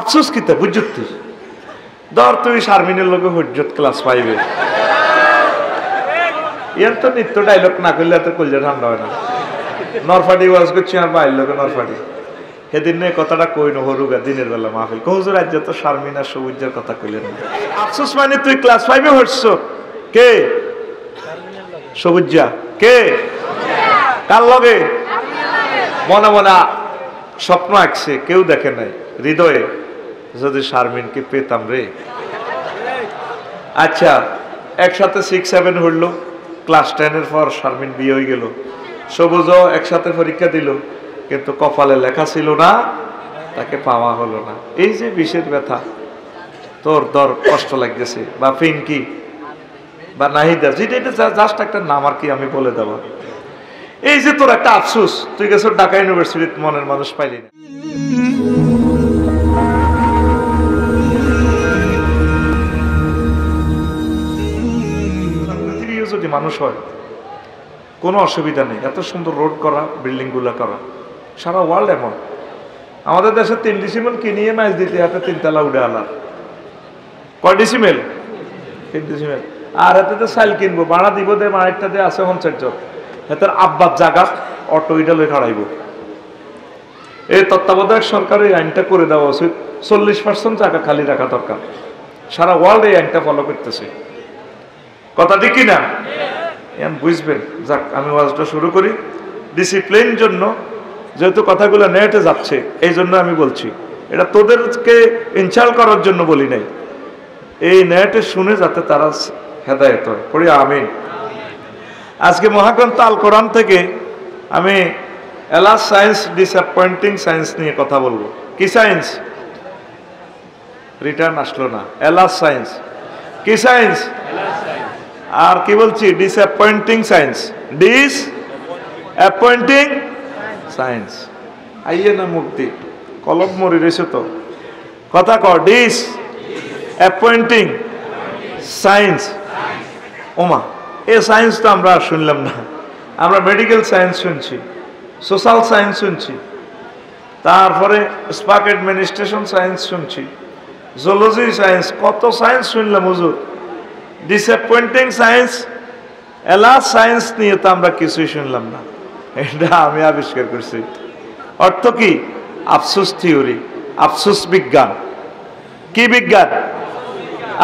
আফসোস কিতা বুঝত তুই ধর তুই শারমিনের লোকে হুজ্জত ক্লাস পাইবে এর তো নিত্য ডায়লগ না করলে এত কলজা ঠান্ডা হয় না। নরফাটি ওয়াজ করছি আর বাইর লোকে নরফাটি সেদিন নিয়ে কথাটা কই না হরুগা দিনের বেলা মাহফিল কহুজুর রাজ্য তো শারমিন আর সবুজের কথা কইলেন না। আফসোস মানে তুই ক্লাস ফাইভে হচ্ছ কে সবুজা কে কার লগে মনে মনে স্বপ্ন আঁকছে কেউ দেখে নাই হৃদয়ে যদি শারমিনকে পেতাম রে। আচ্ছা একসাথে 6-7 হইল ক্লাস 10-এর পর শারমিন বিয়ে হয়ে গেল সবুজও একসাথে পরীক্ষা দিল কিন্তু কপালে লেখা ছিল না তাকে পাওয়া হলো না। এই যে বিষের ব্যথা তোর দর কষ্ট লাগতেছে বা পিঙ্কি বা নাহিদা যেটা এটা জাস্ট একটা নাম আর কি আমি বলে দেবো এই যে তোর একটা আফসোস তুই গেছো ঢাকা ইউনিভার্সিটিতে মনের মানুষ পাইলি না। যদি মানুষ হয় কোনো অসুবিধা নেই এত সুন্দর রোড করা বিল্ডিং গুলা করা সারা ওয়ার্ল্ড এমন আমাদের দেশে 3 ডিসিমেল কিনিয়ে ম্যাচ দিতে হাতে 3 তলা উড়ে আলার কয় ডিসিমেল 3 ডিসিমেল আর হাতে তো সাইল কিনবো ভাড়া দিব দে মায়েরটা দিয়ে আছে 50 জন হাতের আব্বার জায়গা অটো ইটা লই খাড়াইব। এই তত্ত্বাবধায়ক সরকার এই আইনটা করে দেওয়া উচিত 40% জায়গা খালি রাখা দরকার। সারা ওয়ার্ল্ড এই আইনটা ফলো করতেছে কথা ঠিক কিনা বুঝবেন। যাক আমি ওয়াজটা শুরু করি ডিসিপ্লিন জন্য যেহেতু কথাগুলো নেটে যাচ্ছে এই জন্য আমি বলছি এটা তোদেরকে ইনসাল্ট করার জন্য বলি নাই এই নেটে শুনে যাতে তারা হেদায়েত হয় পড়ি আমিন। আজকে মহাগ্রন্থ আল কোরআন থেকে আমি এলাস সায়েন্স ডিসঅ্যাপয়েন্টিং সায়েন্স নিয়ে কথা বলবো। কি সায়েন্স রিটার্ন আসলো না এলাস সায়েন্স কি সায়েন্স আর কি বলছি ডিসঅ্যাপয়েন্টিং সায়েন্স ডিসঅ্যাপয়েন্টিং সায়েন্স আইয়ে না মুক্তি কলম মরি রেছে তো কথা কর ডিস অ্যাপয়েন্টিং সায়েন্স ওমা এ সায়েন্স তো আমরা শুনলাম না আমরা মেডিকেল সায়েন্স শুনছি সোশ্যাল সায়েন্স শুনছি তারপরে স্পার্ক অ্যাডমিনিস্ট্রেশন সায়েন্স শুনছি জুলজি সায়েন্স কত সায়েন্স শুনলাম হুজুর ডিসঅ্যাপয়েন্টিং সায়েন্স এলাস সায়েন্স নিয়ে তো আমরা কিছুই শুনলাম না। এটা আমি আবিষ্কার করছি অর্থ কি আফসোস থিওরি আফসোস বিজ্ঞান কি বিজ্ঞান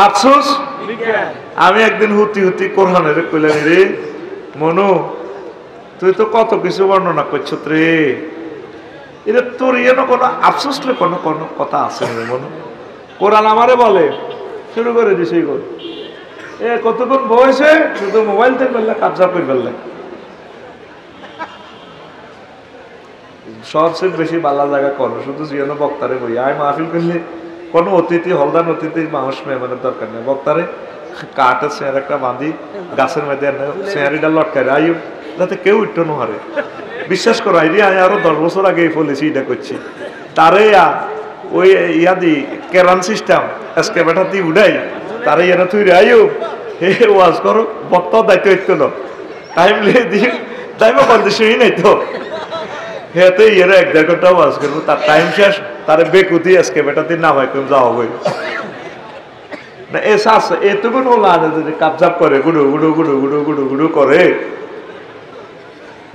আফসোস বিজ্ঞান। আমি একদিন হুতি হুতি কোরআনের কইলাম রে মনু তুই তো কত কিছু বর্ণনা করছ রে এটা তোর ইয়েন কোনো আফসোস কোনো কোনো কথা আছে রে মনু কোরআন আমারে বলে শুরু করে দিছি গো এ কতক্ষণ বয়সে শুধু মোবাইল থেকে বললে কাবজা করে ফেললে সবচেয়ে বেশি বালা জায়গা করো শুধু জিয়ানো বক্তারে বই আয় মাহফিল করলে কোনো অতিথি হলদান অতিথি মানুষ মেহমানের দরকার নেই বক্তারে কাঠের চেয়ার একটা বাঁধি গাছের মধ্যে চেয়ারিটা লটকায় আয়ু যাতে কেউ ইট্টো নহারে বিশ্বাস করো আইডি আমি আরো 10 বছর আগে ফলেছি এটা করছি তারে ওই ইয়াদি কেরান সিস্টেম আজকে বেটা তুই উড়াই তারে ইয়ারা তুই রে আয়ু হে ওয়াজ করো বক্তাও দায়িত্ব ইত্য না টাইম লিয়ে দিয়ে টাইমও কন্ডিশনই নাই তো হেতে ইয়েরা 1-1.5 ঘন্টা ওয়াজ করবো তার টাইম শেষ তারে বেকুতি আজকে বেটা তুই না হয় কেউ যাওয়া বই না এ শ্বাস এতগুলো লাগে যদি কাবজাব করে গুড়ু গুড়ু গুড়ু গুড়ু গুড়ু গুড়ু করে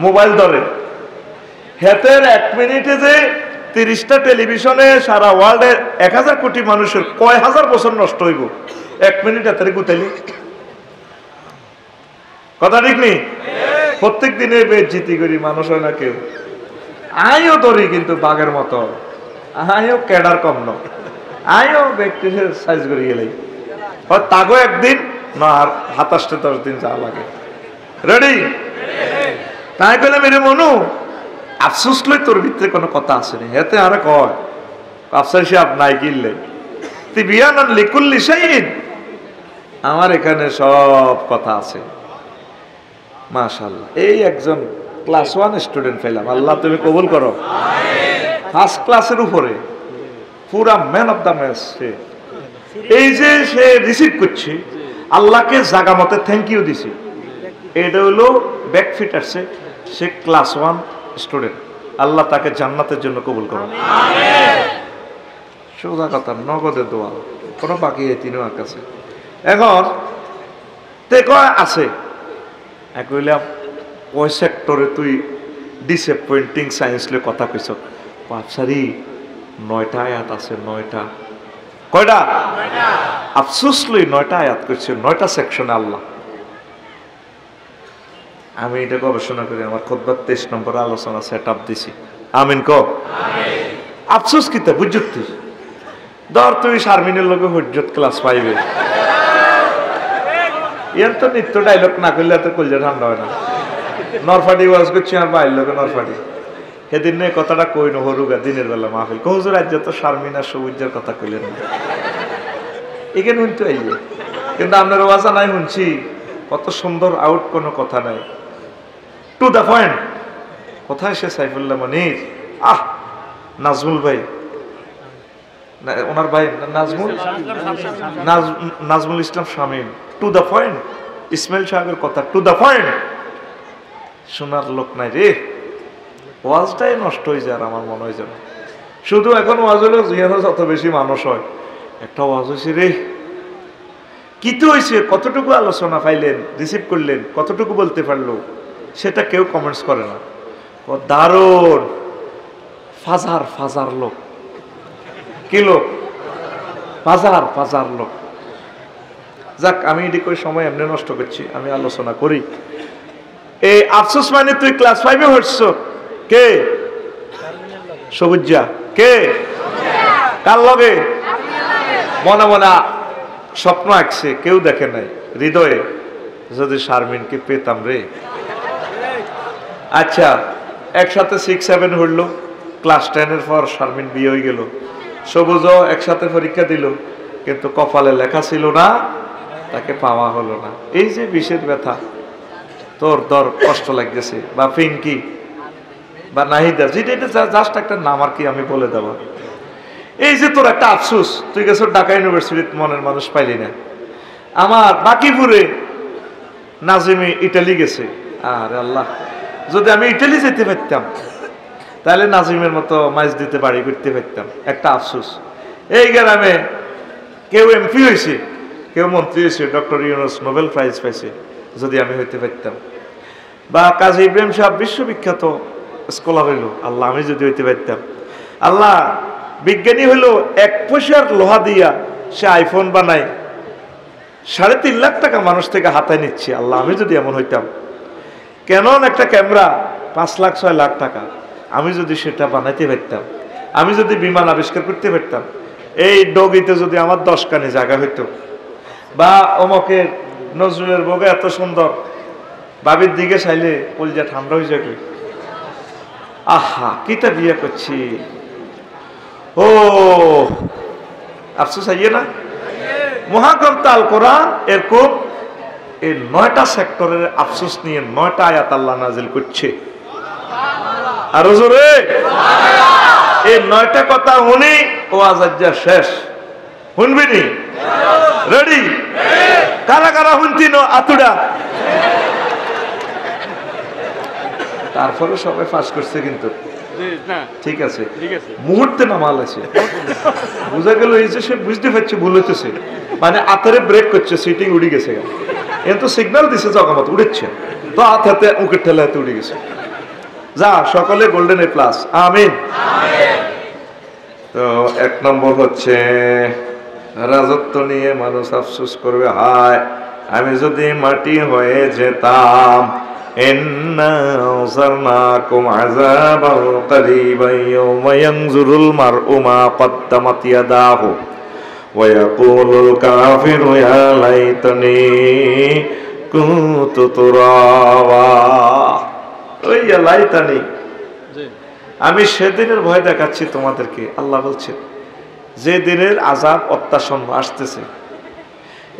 মোবাইল ধরে হেতের 1 মিনিটে যে 30টা টেলিভিশনে সারা ওয়ার্ল্ডের 1000 কোটি মানুষের কয় হাজার বছর নষ্ট হইব 1 মিনিট এত গুতাইলি কথা ঠিক নেই প্রত্যেক দিনে বেজ্জিতি করি মানুষ হয় না কেউ আইও ধরি কিন্তু বাঘের মতো আইও ক্যাডার কম ন আইও ব্যক্তি সাইজ করে গেলেই তাগো একদিন না আর 27-10 দিন যা লাগে রেডি তাই কইলে মেরে মনু আফসোস লই তোর ভিতরে কোনো কথা আছে না হেতে আরে কয় আফসার সাহেব নাই কিনলে তিবিয়ানান লিকুল্লি শাইইন আমার এখানে সব কথা আছে মাশাআল্লাহ এই একজন ক্লাস 1 স্টুডেন্ট পেলাম আল্লাহ তুমি কবুল করো আমিন ফার্স্ট ক্লাসের উপরে পুরা ম্যান অফ দা ম্যাচ এই যে সে রিসিভ করছে আল্লাহকে জায়গা মতে থ্যাংক ইউ দিছি এটা হলো ব্যাক ফিট আসছে সে ক্লাস 1 স্টুডেন্ট আল্লাহ তাকে জান্নাতের জন্য কবুল করুন আমিন সোজা কথা, নগদে দোয়া, কোনো বাকি তিনও কাছে। এখন তে কয় আছে, কইলাম ওই সেক্টরে তুই ডিসঅ্যাপয়েন্টিং সায়েন্স লে কথা কইছ। বাপসারি 9টা আয়াত আছে, 9টা। কয়টা? আফসোস লই 9টা আয়াত করছে, 9টা সেকশনে আল্লাহ। আমি এটা গবেষণা করি, আমার খুতবার 23 নম্বর আলোচনা সেট আপ দিছি। আমিন ক। আফসোস কিতা বুঝত তুই ধর তুই শারমিনের লগে হজ্জত ক্লাস পাইবে, ইয়ার তো নিত্য ডায়লগ না করলে তো কলজা ঠান্ডা হয় না। নরফাটি ওয়াজ করছি আর বাইর লোকে নরফাটি, সেদিন এই কথাটা কই ন হরুগা দিনের বেলা মাহফিল কহুজুর রাজ্য তো শারমিন আর সবুজের কথা কইলেন না, এখানে শুনতে আইয়ে। কিন্তু আপনার ওয়াজা নাই শুনছি, কত সুন্দর আউট, কোনো কথা নাই, টু দ্য পয়েন্ট। কোথায় সে সাইফুল্লাহ মনির, নাজমুল ভাই, ওনার ভাই Nazmul Islam Shamim, to the point. Ismail সাহেবের কথা টু দ্য পয়েন্ট, শোনার লোক নাই রে। ওয়াজটাই নষ্ট হয়ে যায় আমার মনে হয় যেন। শুধু এখন ওয়াজ হলো জিয়ানো যত বেশি মানুষ হয়, একটা ওয়াজ হয়েছে রে, কি তো হয়েছে, কতটুকু আলোচনা পাইলেন, রিসিভ করলেন, কতটুকু বলতে পারলো, সেটা কেউ কমেন্টস করে না। দারুণ ফাজার ফাজার লোক, কি লোক, ফাজার ফাজার লোক। যাক, আমি এদিকে ওই সময় এমনি নষ্ট করছি, আমি আলোচনা করি। এই আফসোস মানে তুই ক্লাস 5-এ হচ্ছ, কে? সবুজা, কে? কার লগে? মনে মনে স্বপ্ন আঁকছে, কেউ দেখে নাই, হৃদয়ে যদি শারমিনকে পেতাম রে। আচ্ছা, একসাথে 6-7 হইল, ক্লাস 10-এর পর শারমিন বিয়ে হয়ে গেল। সবুজও একসাথে পরীক্ষা দিল, কিন্তু কপালে লেখা ছিল না, তাকে পাওয়া হলো না। এই যে বিষের ব্যথা, তোর দর কষ্ট লাগতেছে, বা পিঙ্কি বা নাহিদা, যেটা এটা জাস্ট একটা নাম আর কি, আমি বলে দেবো। এই যে তোর একটা আফসোস, তুই গেছো ঢাকা ইউনিভার্সিটির মনের মানুষ পাইলি না। আমার বাকিপুরে নাজিমি ইটালি গেছে, আর আল্লাহ, যদি আমি ইটালি যেতে পারতাম তাহলে নাজিমের মতো মাছ দিতে বাড়ি করতে পারতাম, একটা আফসোস। এই গ্রামে কেউ এমপি হয়েছে, কেউ মন্ত্রী হয়েছে, ডক্টর ইউনুস নোবেল প্রাইজ পাইছে, যদি আমি হইতে পারতাম। বা কাজী ইব্রাহিম সাহেব বিশ্ববিখ্যাত স্কলার হইল, আল্লাহ আমি যদি হইতে পারতাম। আল্লাহ বিজ্ঞানী হইল 1 পয়সার লোহা দিয়া সে আইফোন বানায়, 3.5 লাখ টাকা মানুষ থেকে হাতায় নিচ্ছে, আল্লাহ আমি যদি এমন হইতাম। ক্যানন একটা ক্যামেরা 5 লাখ 6 লাখ টাকা, আমি যদি সেটা বানাইতে পারতাম, আমি যদি বিমান আবিষ্কার করতে পারতাম, এই ডগিতে যদি আমার 10 কানি জায়গা হইতো, বা অমকের নজরুলের বগে এত সুন্দর, বাবির দিকে চাইলে কলজা ঠান্ডা হয়ে যাবে। আহা, কিতা বিয়ে করছি, ও আফসোস আইয়ে না। মহাগ্রন্থ আল কোরআন এরকম এই 9টা সেক্টরের আফসোস নিয়ে 9টা আয়াত আল্লাহ নাজিল করছে। আর হুজুরে এই 9টা কথা শুনি ও আজাজ্জা শেষ, শুনবি নি? রেডি? কারা কারা শুনতি নো আতুডা? তারপরে সবাই পাস করছে, কিন্তু ঠিক আছে, মুহূর্তে নামাল আছে, বুঝা গেল এই যে সে বুঝতে পারছে ভুল হইতেছে, মানে আতারে ব্রেক করছে, সিটিং উড়ে গেছে, কিন্তু সিগন্যাল দিছে জগমত উড়েছে, তো হাতে উঁকের ঠেলা হাতে উড়ে গেছে। যা, সকলে গোল্ডেন এ প্লাস, আমিন। তো 1 নম্বর হচ্ছে রাজত্ব নিয়ে মানুষ আফসোস করবে, হায় আমি যদি মাটি হয়ে যেতাম। ইন্না আরসালনাকুম আযাবান করিবান ইয়াওমা ইয়ানজুরুল মার'উ মা কদ্দামাত ইয়াদাহু ওয়া ইয়াকুলুল কাফিরু ইয়া লাইতানি কুনতু তুরাবা। ওই ইয়া লাইতানি, আমি সেদিনের ভয় দেখাচ্ছি তোমাদেরকে, আল্লাহ বলছেন, যে দিনের আযাব অত্যাসন্ন আসতেছে,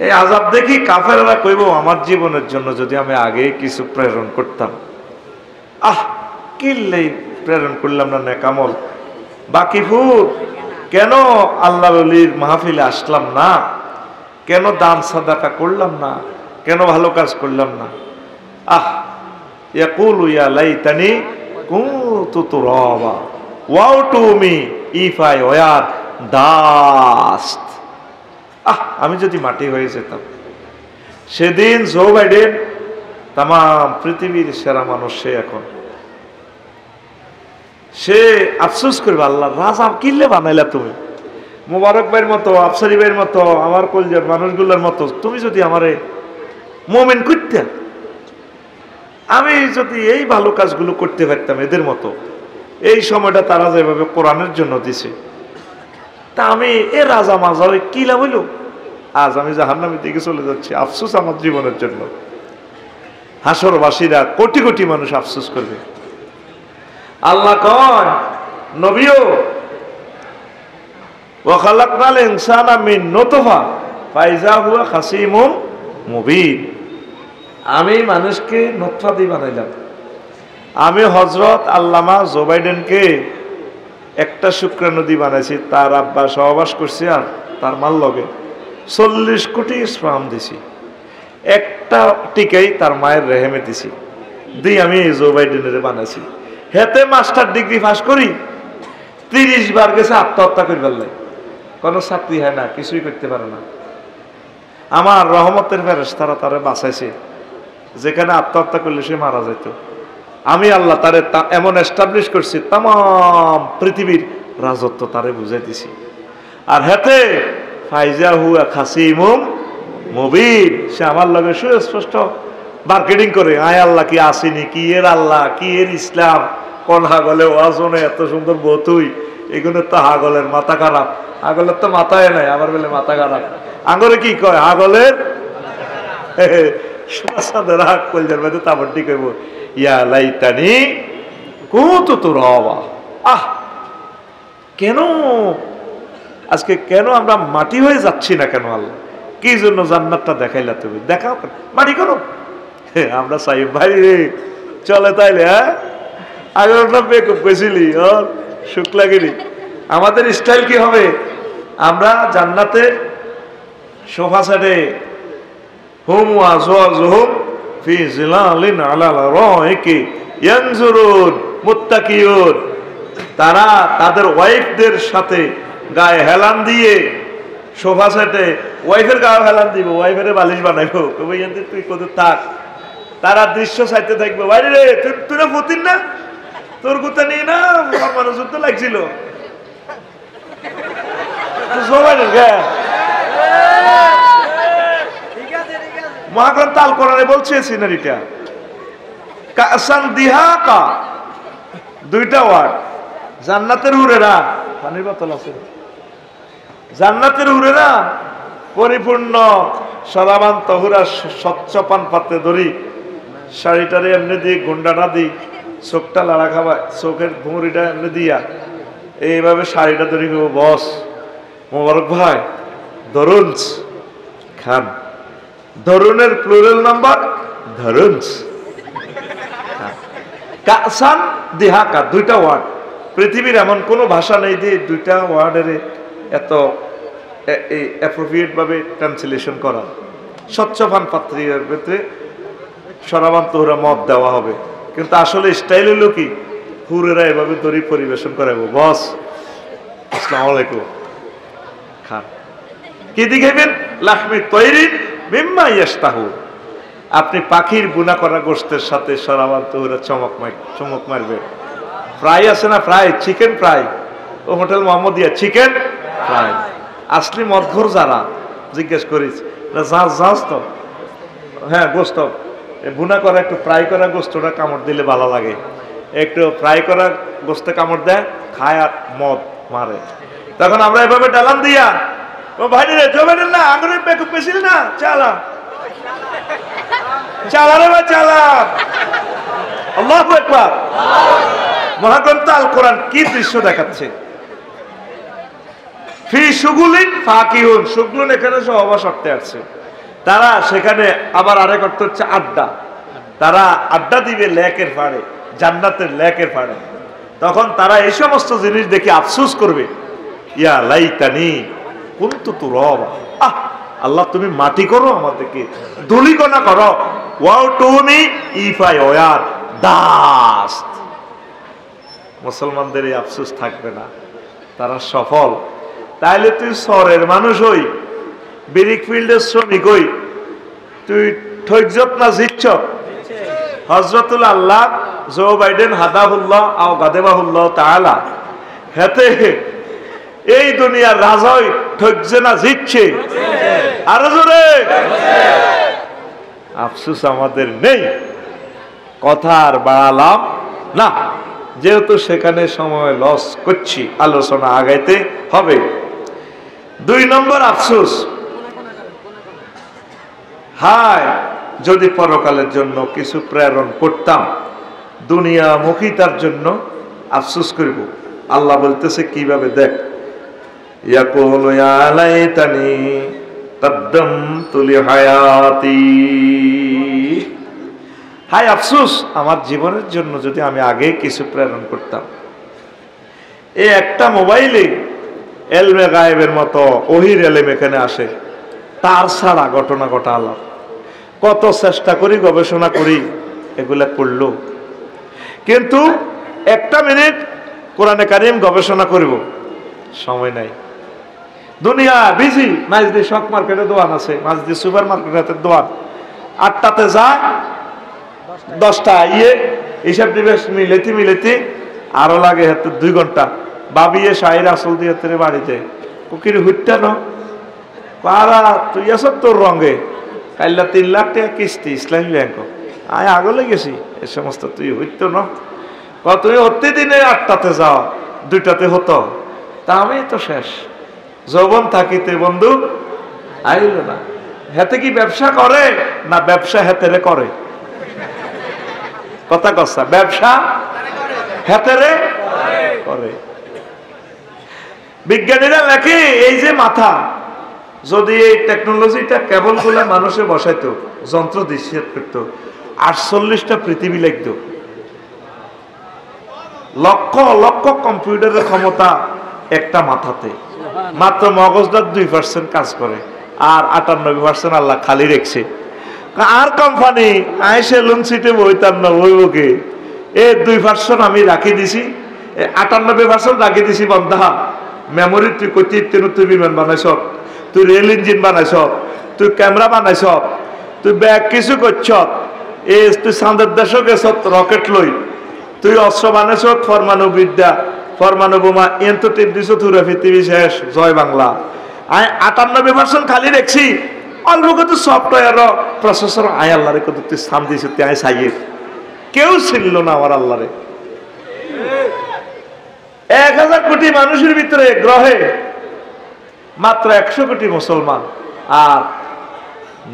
এই আযাব দেখি কাফেররা কইব, আমার জীবনের জন্য যদি আমি আগে কিছু প্রেরণ করতাম। কিল্লেই প্রেরণ করলাম না নেকামল, বাকিপুর কেন আল্লাহর ওলির মাহফিলে আসলাম না, কেন দান সাদাকা করলাম না, কেন ভালো কাজ করলাম না। ইয়াকুলু ইয়া লাইতানি কুনতু তুরাবা, woe to me if I were dust. আমি যদি মাটি হয়ে যেতাম। সেদিন জো বাইডেন তাম পৃথিবীর সেরা মানুষ, সে এখন সে আফসোস করবে, আল্লাহ রাজা কিল্লে বানাইলা তুমি, মোবারক ভাইয়ের মতো, আফসারি ভাইয়ের মতো, আমার কলজার মানুষগুলোর মতো তুমি যদি আমারে মোমেন করতে, আমি যদি এই ভালো কাজগুলো করতে পারতাম এদের মতো, এই সময়টা তারা যেভাবে কোরআনের জন্য দিছে, তা আমি এ রাজা মাজা হয়ে কি লাভ হইল? আজ আমি জাহান্নামের দিকে চলে যাচ্ছি, আফসোস আমার জীবনের জন্য। হাসরবাসীরা কোটি কোটি মানুষ আফসোস করবে। আল্লাহ কয় নবীও ওয়া খালাকনাল ইনসানা মিন নুতফা ফাইজা হুয়া খাসিমুম মুবিন। আমি মানুষকে নুতফা দিয়ে বানাইলাম। আমি হযরত আল্লামা জো বাইডেনকে একটা শুক্রাণু দিয়ে বানাইছি, তার আব্বা সহবাস করছে আর তার মাল লগে 40 কোটি স্পার্ম দিছি, একটা টিকাই তার মায়ের রেহেমে দিছি, দিয়ে আমি জো বাইডেনের বানাইছি। হেতে মাস্টার ডিগ্রি পাস করি 30 বার গেছে আত্মহত্যা করে ফেললে, কোনো চাকরি হয় না, কিছুই করতে পারে না। আমার রহমতের ফেরেশতারা তারে বাঁচাইছে, যেখানে আত্মহত্যা করলে সে মারা যেত। আমি আল্লাহ তারে এমন এস্টাবলিশ করছি, তাম পৃথিবীর রাজত্ব তারে বুঝাই দিছি। আর হেতে ফাইজা হুয়া খাসিমুম মুবিন, সে আমার লগে সুস্পষ্ট মার্কেটিং করে, আয় আল্লাহ কি আসেনি, কি এর আল্লাহ, কি এর ইসলাম, কোন হাগলে ওয়াজনে এত সুন্দর বতুই, এগুলো তো হাগলের মাথা খারাপ, হাগলের তো মাথায় নাই, আমার বলে মাথা খারাপ। আঙ্গরে কি কয় হাগলের রাগ কলজার মধ্যে তাবড্ডি কইব, ইয়া লাইতানি কুনতু তুরাবা। কেন আজকে কেন আমরা মাটি হয়ে যাচ্ছি না কেন? আল্লাহ কি জন্য জান্নাতটা দেখাইলা তুমি? দেখাও, মাটি করো। আমরা চাই ভাই রে চলে তাইলে, হ্যাঁ আগে আমরা বেকুব পেয়েছিলি শুক্লাগিরি। আমাদের স্টাইল কি হবে? আমরা জান্নাতে সোফা সেটে হুম ওয়াজওয়াজুহুম ফি জিলালিন আলাল আরাইকি ইয়ানজুরুন মুত্তাকিউন, তারা তাদের ওয়াইফদের সাথে গায়ে হেলান দিয়ে সোফা সেটে, ওয়াইফের গায়ে হেলান দিব, ওয়াইফের বালিশ বানাইবো, কবে তুই কোথাও থাক, তারা দৃশ্য চাইতে থাকবে, বাইরে রে তুই না ফতির না, তোর কোথা নিয়ে না মানুষ যুদ্ধ লাগছিল মহাগ্রন্থ আল কোরআনে বলছে সিনারিটা কাসান দিহাকা, দুইটা ওয়ার্ড। জান্নাতের হুরেরা, পানির বোতল আছে, জান্নাতের হুরেরা পরিপূর্ণ সরাবান তহুরা স্বচ্ছ পান পাতে ধরি, শাড়িটারে এমনি দিয়ে গুন্ডাটা দিই, চোখটা লাড়া খাবা, চোখের ভুঁড়িটা এমনি দিয়া এইভাবে শাড়িটা ধরি, বস মোবারক ভাই ধরুন খান, ধরুনের প্লুরাল নাম্বার ধরুন, কাসান দিহাকা, দুইটা ওয়ার্ড। পৃথিবীর এমন কোনো ভাষা নেই যে দুইটা ওয়ার্ডের এত অ্যাপ্রোপ্রিয়েট ভাবে ট্রান্সলেশন করা। স্বচ্ছ পান পাত্রীর ভেতরে সরাবান তোহরা মদ দেওয়া হবে, কিন্তু আসলে স্টাইল হলো কি, হুরেরা এভাবে দড়ি পরিবেশন করাবো, বস আসসালামু আলাইকুম খান। কি দিখাইবেন? লাহমি তৈরিন মিম্মা ইয়াশতাহু, আপনি পাখির বুনা করা গোশতের সাথে সরাবান তোহরা চমক মারবে। ফ্রাই আছে না, ফ্রাই চিকেন ফ্রাই, ও হোটেল মোহাম্মদিয়া চিকেন ফ্রাই। আসলি মদঘর যারা জিজ্ঞেস করিস জাহাজ তো, হ্যাঁ গোস্ত বুনা করা, একটু ফ্রাই করা গোস্তটা কামড় দিলে ভালো লাগে, একটু ফ্রাই করা গোস্তে কামড় দেয়, খায় আর মদ মারে। তখন আমরা এভাবে ডালাম দিয়া, ও ভাই রে জমে না আঙুরের বেকুব পেছিল না, চালা চালা রে ভাই চালা। আল্লাহু আকবার। মহাগ্রন্থ আল কোরআন কি দৃশ্য দেখাচ্ছে? ফি সুগুলিন ফাকিহুন, সুগুলুন এখানে সহবাস অর্থে আসছে, তারা সেখানে আবার আরেক অর্থ হচ্ছে আড্ডা, তারা আড্ডা দিবে লেকের পাড়ে, জান্নাতের লেকের পাড়ে। তখন তারা এই সমস্ত জিনিস দেখে আফসোস করবে, ইয়া লাইতানি কুনতু তুরাবা, আল্লাহ তুমি মাটি করো, আমাদেরকে ধুলিকণা করো, ওয়াও টুমি ইফাই ওয়ার দাস্ত। মুসলমানদের এই আফসোস থাকবে না, তারা সফল। তাইলে তুই শহরের মানুষ হই, ব্রিক ফিল্ডের শ্রমিক হই, তুই ঠৈজত না জিতছ? হযরতুল আল্লাহ জো বাইডেন হাদাহুল্লাহ আও গাদেবাহুল্লাহ তাআলা হেতে এই দুনিয়ার রাজা হই ঠকছে না জিতছে? আরো জোরে। আফসোস আমাদের নেই, কথা আর বাড়ালাম না, যেহেতু সেখানে সময় লস করছি, আলোচনা আগাইতে হবে। 2 নম্বর আফসোস, হায় যদি পরকালের জন্য কিছু প্রেরণ করতাম, দুনিয়ামুখিতার জন্য আফসোস করব। আল্লাহ বলতেছে কিভাবে, দেখ, ইয়াকুলু ইয়া লাইতানি কদ্দামতু লিহায়াতি, হায় আফসোস আমার জীবনের জন্য যদি আমি আগে কিছু প্রেরণ করতাম। এই একটা মোবাইলে এলমে গায়েবের মতো ওহির এলেম এখানে আসে, তার ছাড়া ঘটনা ঘটালাম, কত চেষ্টা করি, গবেষণা করি, এগুলা করলো, কিন্তু 1 মিনিট কোরআনে কারিম গবেষণা করব সময় নাই। দুনিয়া বিজি, মাঝদি শক মার্কেটে দোয়ান আছে, মাঝদি সুপার মার্কেটের দোয়ান, 8টাতে যায়, 10টা হিসাব নিবেশ মিলেতে আরো লাগে হাতে 2 ঘন্টা। বাবিয়ে শাহির আসল দিয়ে তেরে বাড়িতে কুকির হুটটা ন পারা, তুই আস তোর রঙে কাইলা 3 লাখ টাকা কিস্তি ইসলামী ব্যাংক, আয় আগলে গেছি এ সমস্ত, তুই হইত ন, তুই হতে দিনে 8টাতে যাও, 2টাতে হতো, তা আমি তো শেষ। যৌবন থাকিতে বন্ধু আইল না। হেতে কি ব্যবসা করে না ব্যবসা হেতেরে করে? কথা কসা, ব্যবসা হেতেরে করে। বিজ্ঞানীরা লেখে এই যে মাথা, যদি এই টেকনোলজিটা কেবল গুলা মানুষে বসাইতো, যন্ত্র দৃশ্যের করতো, 48টা পৃথিবী লিখত। লক্ষ লক্ষ কম্পিউটারের ক্ষমতা একটা মাথাতে, মাত্র মগজটার 2% কাজ করে, আর 98% আল্লাহ খালি রেখছে। আর কোম্পানি আইসে লুন সিটে বইতাম না, বইবকে এ 2% আমি রাখি দিছি, 98% রাখি দিছি বন্ধা। মেমোরি তুই কইতে, তুই বিমান বানাইছ, তুই রেল ইঞ্জিন বানাইছ, তুই ক্যামেরা বানাইছ, তুই ব্যাগ কিছু করছ, তুই চাঁদের দেশও গেছ রকেট লই, তুই অস্ত্র বানাইছ, পরমাণু বিদ্যা, পরমাণু বোমা, এত টিপ দিছ, তুই পৃথিবী শেষ, জয় বাংলা। আমি 98% খালি রেখছি, অল্প কত সফটওয়্যার প্রসেসর, আয় আল্লাহরে কত তুই স্থান দিয়েছ, তুই আয় সাইয়ের, কেউ ছিল না আমার আল্লাহরে। 1000 কোটি মানুষের ভিতরে গ্রহে মাত্র 100 কোটি মুসলমান, আর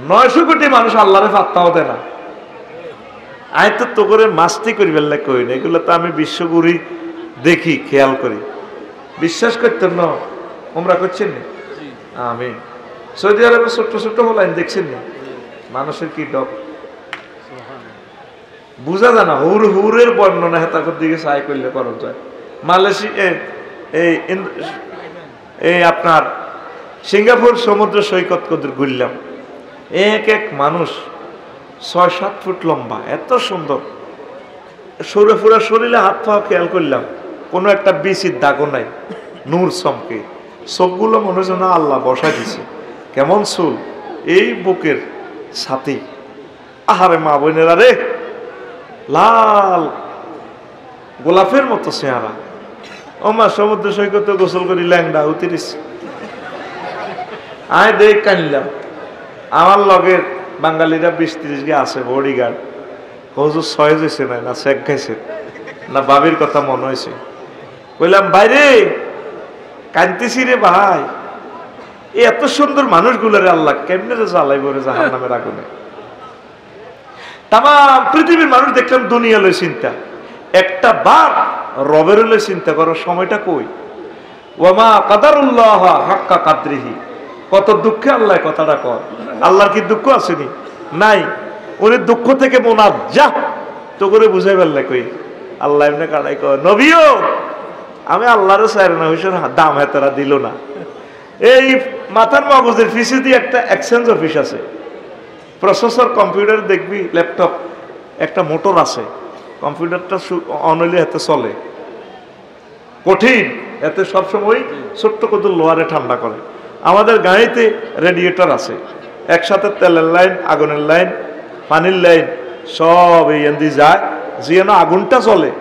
900 কোটি মানুষ আল্লাহরে পাত্তাও দেয় না। আয় তো করে মাস্তি করি বেললে কই না, এগুলো তো আমি বিশ্বগুরি দেখি, খেয়াল করি, বিশ্বাস করতেন না। ওমরা করছেন না? আমি সৌদি আরবে ছোট্ট ছোট্ট বলাইন দেখছেন না, মানুষের কি ডক বুঝা যায় না, হুরের বর্ণনা হেতাকর দিকে সাই করলে করা যায়। মালয়েশিয়া এই আপনার সিঙ্গাপুর সমুদ্র সৈকত কদর ঘুরলাম, এক মানুষ 6-7 ফুট লম্বা, এত সুন্দর, সরে ফুরা শরীরে হাত পা খেয়াল করলাম, কোনো একটা বিচির দাগও নাই, নূর চমকে, চোখগুলো মনে হচ্ছে না আল্লাহ বসা দিছে, কেমন চুল, এই বুকের ছাতি, আহারে মা বোনেরা রে, লাল গোলাপের মতো চেহারা। ও মা, সমুদ্র সৈকতে গোসল করি ল্যাংডা উতিরিস, আয় দেখ কানলাম। আমার লগের বাঙালিরা 20-30 গে আছে বডিগার্ড, হজুর 6 হয়েছে না শেখ খাইছে না বাবির কথা মনে হয়েছে, কইলাম বাইরে কানতেছি রে ভাই, এত সুন্দর মানুষগুলোরে আল্লাহ কেমনে জ্বালাই বলে জাহান্নামের আগুনে। তাম পৃথিবীর মানুষ দেখলাম দুনিয়া লই চিন্তা, একটা বার রবের লই চিন্তা করার সময়টা কই। ওয়ামা কাদারুল্লাহ হাক্কা কাদরিহি, কত দুঃখে আল্লাহ কথাটা কর। আল্লাহর কি দুঃখ আসেনি? নাই। উনি দুঃখ থেকে মোনাজ্জা, তো করে বুঝাই পারলে কই আল্লাহ এমনি কাটাই কর, নবীও আমি আল্লাহরও চাই না, হইসের দাম হেতারা দিল না। এই মাথার মগজের পিছে দিয়ে একটা এক্সচেঞ্জ অফিস আছে, প্রসেসর কম্পিউটার দেখবি, ল্যাপটপ একটা মোটর আছে, কম্পিউটারটা অনলি হাতে চলে, কঠিন এতে সবসময় ছোট্ট কত লোহারে ঠান্ডা করে। আমাদের গাড়িতে রেডিয়েটর আছে, একসাথে তেলের লাইন, আগুনের লাইন, পানির লাইন সব এই এন্দি যায়, যেন আগুনটা চলে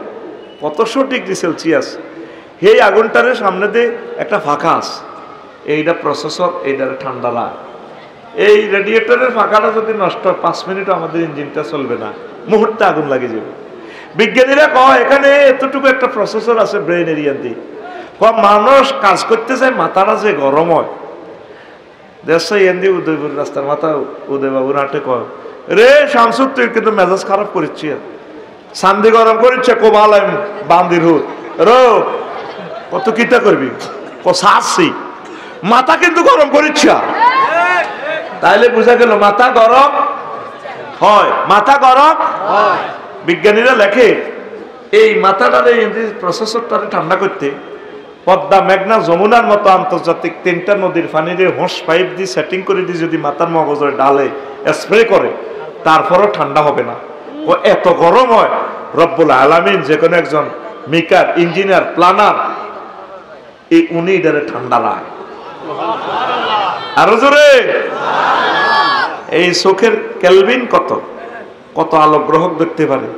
100 ডিগ্রি সেলসিয়াস। এই আগুনটারে সামনে দিয়ে একটা ফাঁকা আছে, এইটা প্রসেসর, এইটারে ঠান্ডা রাখ। এই রেডিয়েটরের ফাঁকাটা যদি নষ্ট হয় 5 মিনিটও আমাদের ইঞ্জিনটা চলবে না, মুহূর্তে আগুন লাগে যাবে। বিজ্ঞানীরা কয় এখানে এতটুকু একটা প্রসেসর আছে ব্রেন এরিয়াতে, মানুষ কাজ করতে যায় মাথাটা যে গরম হয়। দেশে এন্দি উদয়পুর রাস্তার মাথা উদয়বাবুর হাটে কয়, রে শামসুদ তুই কিন্তু মেজাজ খারাপ করিচ্ছি, সান্দি গরম করিচ্ছে কোমালাম বান্দির হুত রো কত কিতা করবি কষাচ্ছি, মাথা কিন্তু গরম করিচ্ছা। তাইলে বুঝা গেল মাথা গরম হয়, মাথা গরম হয়। বিজ্ঞানীরা লেখে এই মাথাটারে প্রসেসরটারে ঠান্ডা করতে পদ্মা, মেঘনা, যমুনার মতো আন্তর্জাতিক 3টা নদীর পানিরে হোস পাইপ দিয়ে সেটিং করে দিয়ে যদি মাথার মগজের ডালে স্প্রে করে তারপরও ঠান্ডা হবে না। ও এত গরম হয়, রব্বুল আলামিন যে কোনো একজন মেকার, ইঞ্জিনিয়ার, প্ল্যানার এই উনি এটারে ঠান্ডা রায়। আরো জোরে, এই চোখের কেলভিন কত, কত আলোক গ্রহক দেখতে পারে,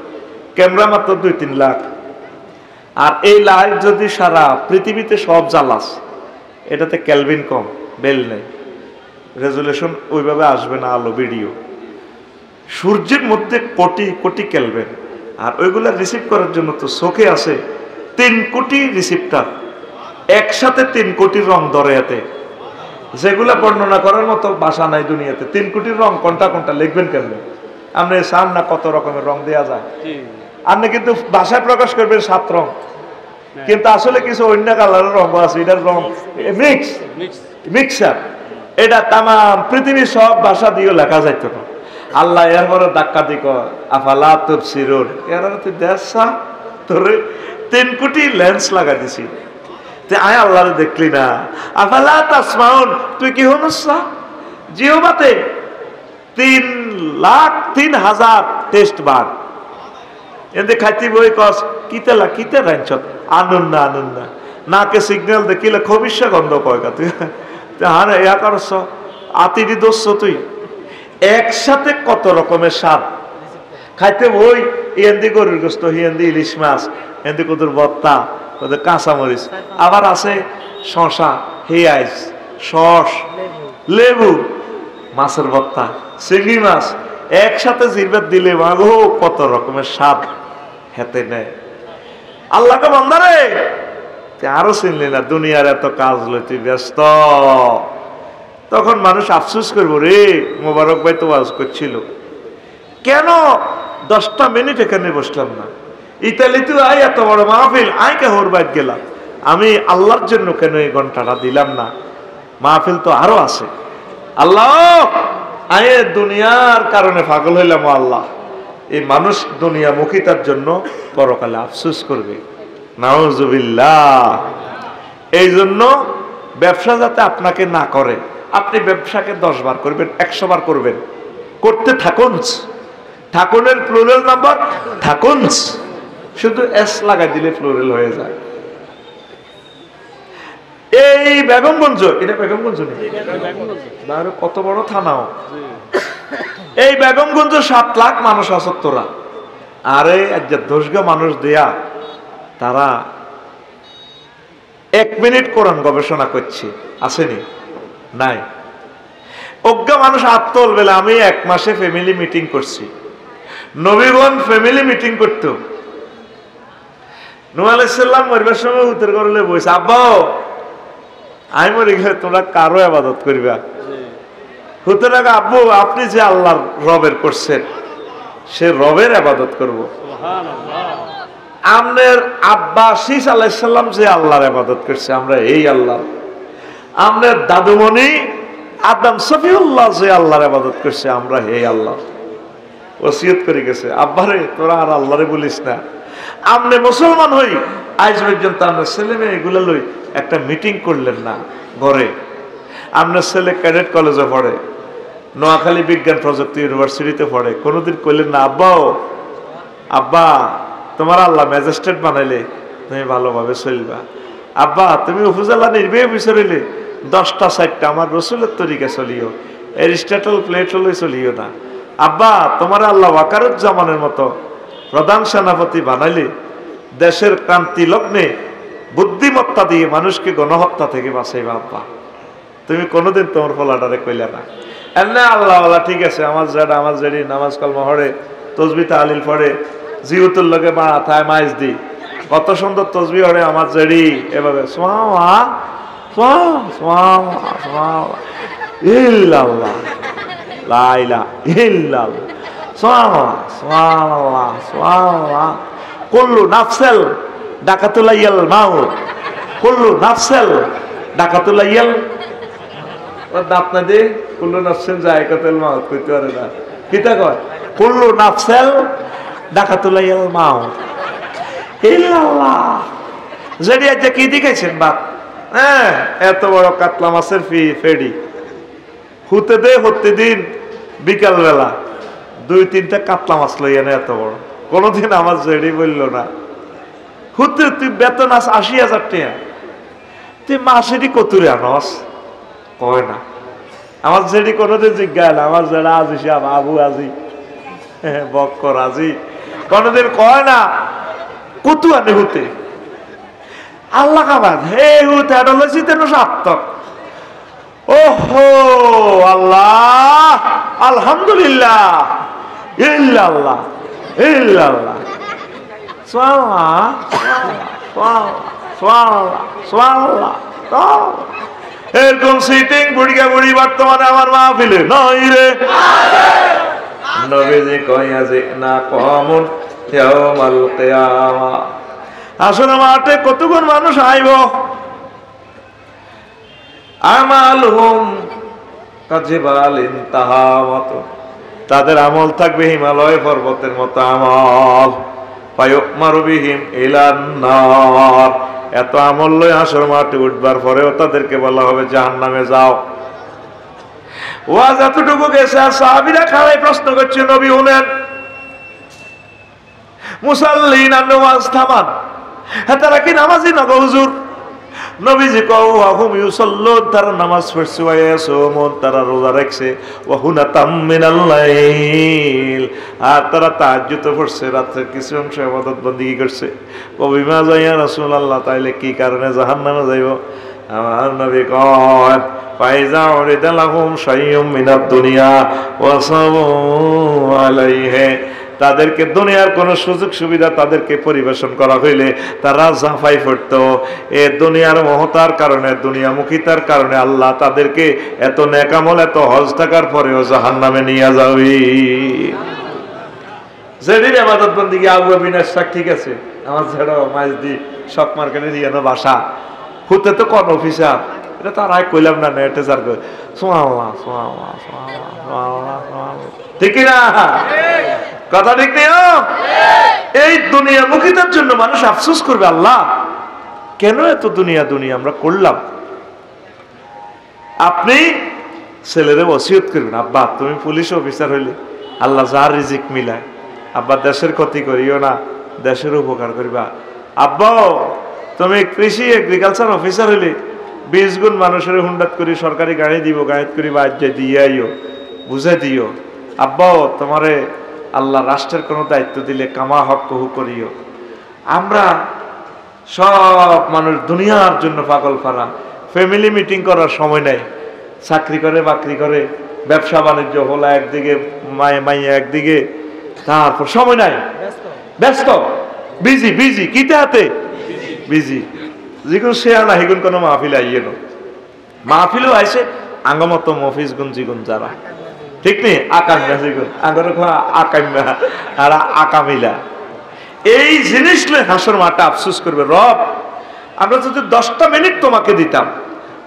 ক্যামেরা মাত্র 2-3 লাখ। আর এই লাইট যদি সারা পৃথিবীতে সব জ্বালাস, এটাতে ক্যালভিন কম, বেল নেই, রেজুলেশন ওইভাবে আসবে না আলো ভিডিও। সূর্যের মধ্যে কোটি কোটি ক্যালভিন, আর ওইগুলা রিসিভ করার জন্য তো চোখে আছে 3 কোটি রিসিপ্টার, একসাথে 3 কোটি রং ধরে এতে, যেগুলা বর্ণনা করার মতো ভাষা নাই দুনিয়াতে। 3 কোটির রং কোনটা কোনটা লিখবেন কেমন? আপনি চান না কত রকমের রং দেওয়া যায়, আপনি কিন্তু ভাষায় প্রকাশ করবেন 7 রং, কিন্তু আসলে কিছু অন্য কালারের রং আছে, এটার রং মিক্সার। এটা তাম পৃথিবীর সব ভাষা দিয়েও লেখা যাইত না। আল্লাহ এরপরে ধাক্কা দিক আফালা তুবসিরুন, এর তুই দেশা তোরে 3 কোটি লেন্স লাগা দিছি, আয় আল্লাহরে দেখলি না। আফালা তাসমাউন, তুই কি হনস জিহবাতে 3,03,000 টেস্ট বার এতে খাইতে বই কস কিতেলা কিতে রাঞ্চত আনুন না নাকে সিগন্যাল দেখিলে খবিসা গন্ধ কয় তুই হারে ইয়া করছ আতিরি দোষ তুই। একসাথে কত রকমের স্বাদ খাইতে বই, এন্দি গরুর গোস্ত, হিয়েন্দি ইলিশ মাছ, এন্দি কদুর ভর্তা, কদুর কাঁচামরিচ, আবার আছে শশা, হেয়াইস, সস, লেবু, মাছের ভর্তা, চিংড়ি মাছ, একসাথে জিরবেত দিলে মাগো কত রকমের স্বাদ হেতে নেয়। আল্লাহকে বন্দারে আরো চিনলি না, দুনিয়ার এত কাজ লইতে ব্যস্ত। তখন মানুষ আফসোস করবো, রে মোবারক ভাই তো ওয়াজ করছিল, কেন 10টা মিনিট এখানে বসলাম না? ইতালিতে আই এত বড় মাহফিল, আই কে হোর বাইত গেলাম, আমি আল্লাহর জন্য কেন এই ঘন্টাটা দিলাম না? মাহফিল তো আরো আছে। আল্লাহ আয়ে দুনিয়ার কারণে পাগল হইলাম, আল্লাহ এই মানুষ দুনিয়া মুখিতার জন্য পরকালে আফসোস করবে, নাউজুবিল্লাহ। এই জন্য ব্যবসা যাতে আপনাকে না করে, আপনি ব্যবসাকে 10 বার করবেন, 100 বার করবেন, করতে থাকুন। ঠাকুরের প্লুরাল নাম্বার থাকুন, শুধু এস লাগাই দিলে প্লুরাল হয়ে যায়। এই বেগমগঞ্জ, এটা বেগমগঞ্জ না কত বড় থানাও, এই বেগমগঞ্জ 7 লাখ মানুষ আছে তোরা, আরে দোষগা মানুষ দেয়া তারা 1 মিনিট কোরআন গবেষণা করছে, আসেনি নাই? অজ্ঞা মানুষ আত্মল বেলা, আমি 1 মাসে ফ্যামিলি মিটিং করছি, নবীগণ ফ্যামিলি মিটিং করত। নূহ আলাইহিস সালাম মরবার সময় উত্তর করলে বইছে, আব্বা আমি মরে গেলে তোমরা কারো ইবাদত করবা? সুতরাং আব্বু আপনি যে আল্লাহর রবের করছেন, সে রবের ইবাদত করব। আমাদের আব্বা শীস আলাইহিস সালাম যে আল্লাহর ইবাদত করছে, আমরা এই আল্লাহ। আমাদের দাদুমণি আদম সফিউল্লাহ যে আল্লাহর ইবাদত করছে, আমরা এই আল্লাহ। ওসিয়ত করে গেছে, আব্বারে তোরা আর আল্লাহরে বলিস না। আমনে মুসলমান হই, আজ পর্যন্ত আমরা ছেলে মেয়ে এগুলো লই একটা মিটিং করলেন না ঘরে। আপনার ছেলে ক্যাডেট কলেজে পড়ে, নোয়াখালী বিজ্ঞান প্রযুক্তি ইউনিভার্সিটিতে পড়ে, কোনোদিন কইলেন না আব্বাও আব্বা তোমার আল্লাহ ম্যাজিস্ট্রেট বানাইলে তুমি ভালোভাবে চলবা, আব্বা তুমি উপজেলা নির্বাহী অফিসার হইলে 10টা 4টা আমার রসুলের তরিকা চলিও, এরিস্টটল প্লেটলে চলিও না। আব্বা তোমার আল্লাহ ওয়াকারুজ্জামানের মতো প্রধান সেনাপতি বানাইলে দেশের ক্রান্তি লগ্নে বুদ্ধিমত্তা দিয়ে মানুষকে গণহত্যা থেকে বাঁচাইবা। আব্বা তুমি কোনোদিন তোমার ফলাটারে কইলে না। এমনি আল্লাহ ঠিক আছে, আমার জেডি নামাজ কলমা পড়ে, তসবি তাহলিল পড়ে, জিউতুল লগে মা থায় মাইজ দি, কত সুন্দর তসবি পড়ে আমার জেডি, এভাবে সোয়া সোয়া সোয়া সোয়া ইল্লাল্লাহ লা ইলাহা ইল্লাল্লাহ সুবহানাল্লাহ সুবহানাল্লাহ সুবহানাল্লাহ কুল্লু নাফসেল ডাকাতুলাইয়াল মাউত, কুল্লু নাফসেল ডাকাতুলাইয়াল দাঁত না দে, কুল্লু নাফসেল জায়গাতুল মাউত কইতে পারে না, কিতা কয় কুল্লু নাফসেল ডাকাতুলাইয়াল মাউত ইল্লাল্লাহ। যদি আজ কি দেখাইছেন বাপ, হ্যাঁ এত বড় কাতলা মাছের ফেডি হুতে দে, প্রতিদিন বিকাল বেলা 2-3টা কাতলা মাছ লইয়া না, এত বড় কোনদিন আমার জেডি বললো না হুতে তুই বেতন আস 80,000 টাকা, তুই মাসেরই কতুরে আনস, কয় না। আমার জেডি কোনোদিন জিজ্ঞাসা না, আমার জেডা আজি সাহেব আবু আজি বক্কর আজি কোনোদিন কয় না কতু আনে হুতে আল্লাহ কাবাদ হে হুতে এটা লইছি তেন সার্থক। ওহো আল্লাহ আলহামদুলিল্লাহ ইল্লাল্লাহ ইল্লাল্লাহ সুবহানাল্লাহ সুবহানাল্লাহ সুবহানাল্লাহ। এরকম সিটিং বুড়িয়া বুড়ি বর্তমানে আমার মাহফিলে নাই রে। নবীজি কইয়া যে না কমন ইয়াউমাল কিয়ামা, আসলে মাঠে কতক্ষণ মানুষ আইব, আমালহুম কাজিবালিন তাহামত, তাদের আমল থাকবে হিমালয় পর্বতের মতো আমল, ফায়ুমারু বিহিম ইলান নার, এত আমল লই আসর মাঠে উঠবার পরেও তাদেরকে বলা হবে জাহান্নামে যাও। ওয়াজ এতটুকু গেছে আর সাহাবীরা খাড়াই প্রশ্ন করছে নবী শুনেন, মুসাল্লিন আর নামাজ থামান, তারা কি নামাজি না গো হুজুর? নবীজি কও হুম ইউসাল্লুন, তারা নামাজ পড়ছে, ওয়া ইয়াসুমুন, তারা রোজা রাখছে, ওয়া হুনাতাম মিনাল লাইল, আর তারা তাহাজ্জুদ পড়ছে, রাতের কিছু অংশ ইবাদত বন্দেগী করছে। ও বিমা যায়া রাসূলুল্লাহ, তাইলে কি কারণে জাহান্নামে যাইব? আমার নবী কয় ফাইজা উরিদা লাহুম শাইয়ুম মিনাদ দুনিয়া ওয়া সাবু আলাইহি, তাদেরকে দুনিয়ার কোন সুযোগ সুবিধা তাদেরকে পরিবেশন করা হইলে তারা জাফাই পড়তো। এ দুনিয়ার মহতার কারণে, দুনিয়ামুখিতার কারণে আল্লাহ তাদেরকে এত নেকামল, এত হজ টাকার পরেও জাহান্নামে নিয়ে যাবে। যেদিন ইবাদত বন্দেগী আবু বিনাশ শাক ঠিক আছে, আমার ছেড়ো মাছ দি শক মার্কেটে দিয়ে বাসা হুতে তো কোন অফিসার, এটা তো আর কইলাম না নেটে যার সুবহানাল্লাহ সুবহানাল্লাহ সুবহানাল্লাহ, ঠিক না কথা? ঠিক নেই? এই দুনিয়া মুখিতার জন্য মানুষ আফসোস করবে, আল্লাহ কেন এত দুনিয়া দুনিয়া আমরা করলাম। আপনি ছেলেরে ওসিয়ত করবেন, আব্বা তুমি পুলিশ অফিসার হইলে আল্লাহ যার রিজিক মিলায়, আব্বা দেশের ক্ষতি করিও না, দেশের উপকার করিবা। আব্বা তুমি কৃষি এগ্রিকালচার অফিসার হইলে 20 গুণ মানুষের হুন্ডাত করি সরকারি গাড়ি দিব, গাড়িত করি বাজ্যে দিয়ে আইও, বুঝে দিও। আব্বা তোমারে আল্লাহ রাষ্ট্রের কোনো দায়িত্ব দিলে কামা হক কহু করিও। আমরা সব মানুষ দুনিয়ার জন্য পাগল ফারা, ফ্যামিলি মিটিং করার সময় নাই, চাকরি করে বাকরি করে, ব্যবসা বাণিজ্য হলো একদিকে, মাইয়া একদিকে, তারপর সময় নাই, ব্যস্ত বিজি বিজি, কিতে হাতে বিজি, যেগুন সে আনা হিগুন কোনো মাহফিল আইয়ে না, মাহফিলও আইসে আঙ্গমত মফিজ গুন জিগুন যারা, ঠিক নেই আকাঙ্ক্ষা জিগুন আঙ্গর আকাঙ্ক্ষা আর আকামিলা, এই জিনিস হাসর মাঠে আফসোস করবে, রব আমরা যদি 10টা মিনিট তোমাকে দিতাম,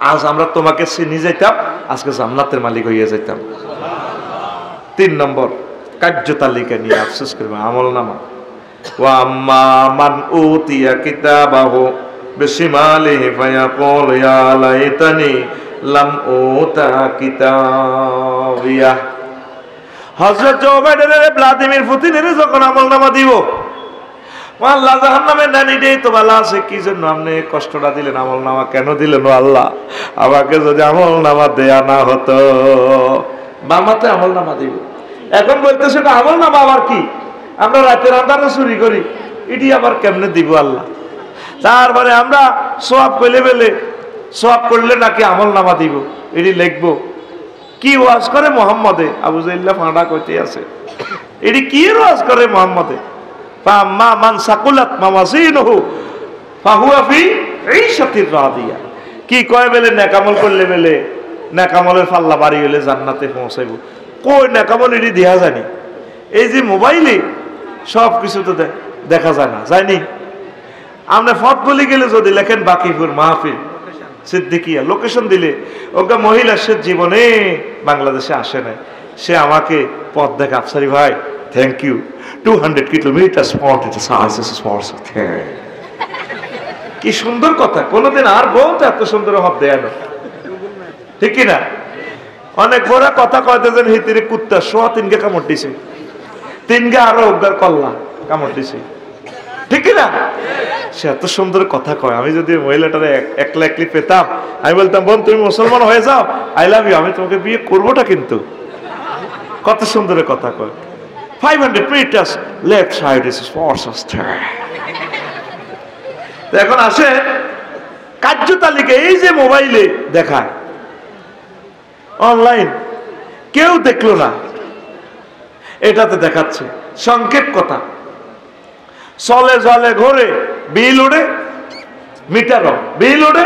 আজ আমরা তোমাকে চিনি যাইতাম, আজকে জান্নাতের মালিক হইয়া যাইতাম। 3 নম্বর কার্যতালিকা নিয়ে আফসোস করবে, আমল নামা। ওয়া আম্মা মান উতিয়া কিতাবাহু বিশিমালিহি ফায়াকুল ইয়া লাইতানি লাম উতা কিতাবিয়া। হযরত জো বাইডেনের ভ্লাদিমির পুতিনের যখন আমল নামা দিব, আল্লাহ জাহান্নামে নানি দেই তো ভালো আছে, কি জন্য আপনি কষ্টটা দিলেন, আমল নামা কেন দিলেন আল্লাহ? আমাকে যদি আমল নামা দেয়া না হতো, বামাতে আমল নামা দিব। এখন বলতেছে আমল নামা আবার কি, আমরা রাতের আন্ধারে চুরি করি, এটি আবার কেমনে দিব আল্লাহ? তারপরে আমরা সওয়াব কইলে বেলে সওয়াব করলে নাকি আমল নামা দিব, এটি লিখবো। কি ওয়াজ করে মোহাম্মদে? আবু জাইল্লা ফাঁড়া কইতে আছে, এটি কি ওয়াজ করে মোহাম্মদে? ফাম্মা মান সাকুলাত মাওয়াজিনুহু ফাহুয়া ফি ঈশাতির রাদিয়া। কি কয় বেলে নেকামল করলে বেলে নেকামলের পাল্লা বাড়ি হলে জান্নাতে পৌঁছাইব। কই নেকামল এটি দেখা জানি? এই যে মোবাইলে সব কিছু তো দেখা যায় না, যায়নি? আমরা ফট বলে গেলে যদি লেখেন বাকিপুর মাহফিল সিদ্দিকিয়া, লোকেশন দিলে ওকে মহিলা সে জীবনে বাংলাদেশে আসে নাই, সে আমাকে পথ দেখা, আফসারি ভাই থ্যাংক ইউ, 200 কিলোমিটার স্পট, কি সুন্দর কথা। কোনোদিন আর বহুত এত সুন্দর হব দেয় না, ঠিক না? অনেক বড় কথা কয়তে যেন হিতিরে কুত্তা সোয়া 3 কামড় দিছে, 3 আরো উদ্ধার করলা কামড় দিছে, ঠিক না? সে এত সুন্দর কথা কয়। আমি যদি মহিলাটারে একলা একলি পেতাম, আমি বলতাম বোন তুমি মুসলমান হয়ে যাও, আই লাভ ইউ, আমি তোমাকে বিয়ে করবোটা। কিন্তু কত সুন্দর কথা কয়। 500 meters left side is sports star. এখন আসে কার্য তালিকা, এই যে মোবাইলে দেখায় অনলাইন, কেউ দেখলো না, এটাতে দেখাচ্ছে সংক্ষেপ কথা, চলে জলে ঘরে বিল ওড়ে, মিটারও বিল ওড়ে।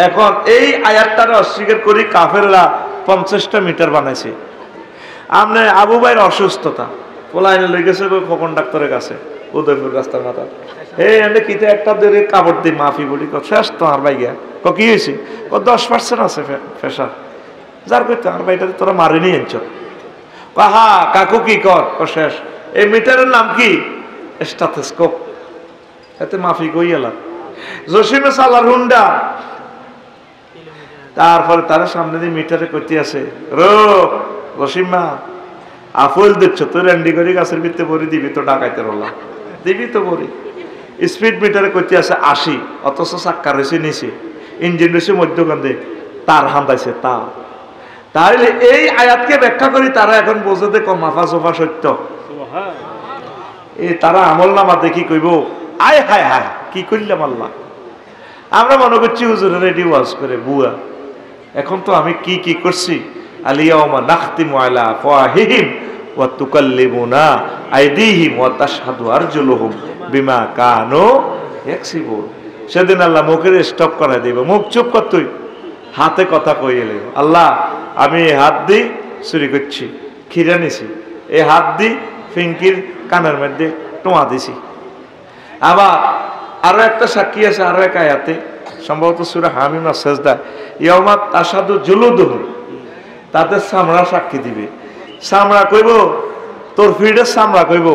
এখন এই আয়াতটারে অস্বীকার করি, কাফেররা 50টা মিটার বানাইছে। আমনে আবু ভাইয়ের অসুস্থতা পোলাইনে লই গেছে খোকন ডাক্তারের কাছে, উদয়পুর রাস্তার মাথা, এনে কিতে একটা ধরে কাপড় দিয়ে মাফি বলি, শেষ তো আর ভাই গিয়া কি হয়েছে? 10% আছে প্রেশার, যার কইতে আর ভাইটা তোরা মারিনি আনছ। হা কাকু কি কর? শেষ। এই মিটারের নাম কি? স্টাথোস্কোপ। এতে মাফি কই এলাম জসিমে সালার হুন্ডা। তারপরে তারা সামনে দিয়ে মিটারে করতে আছে, রো রসিমা আফুল দিচ্ছ তোর র্যান্ডি করি গাছের ভিতরে বড়ি দিবি তো ডাকাইতে রলাম, দিবি তো বড়ি। স্পিড মিটারে করতে আছে 80, অথচ চাক্কা রয়েছে নিচে, ইঞ্জিন রয়েছে মধ্যখানে, তার হান্দাইছে তা। তাহলে এই আয়াতকে ব্যাখ্যা করি, তারা এখন বোঝে দেখো মাফা সোফা সত্য। এই তারা আমল নামা দেখি কইব আয় হায় হায় কি করলাম আল্লাহ। আমরা মনে করছি হুজুরের রেডি ওয়াজ করে বুয়া, এখন তো আমি কি কি করছি। আলিয়াউমা নাখতিমু আলা আফওয়াহিহিম ওয়া তুকাল্লিমুনা আইদিহিম ওয়া তাশহাদু আরজুলুহুম বিমা কানু ইয়াকসিবুন। সেদিন আল্লাহ মুখের স্টপ করে দিব, মুখ চুপ কর, তুই হাতে কথা কইয়ে লইব। আল্লাহ আমি এই হাত দিয়ে চুরি করছি, খিরা নিছি, এই হাত দিয়ে ফিঙ্কির কানের মধ্যে টোয়া দিছি। আবার আরো একটা সাক্ষী আছে আরো এক আয়াতে, সম্ভবত সূরা হামিম না সেজদা, ইয়াউমা তাশহাদু জুলুদুহুম, তাদের চামড়া সাক্ষী দিবে। চামড়া কইব, তোর ফিডের চামড়া কইব,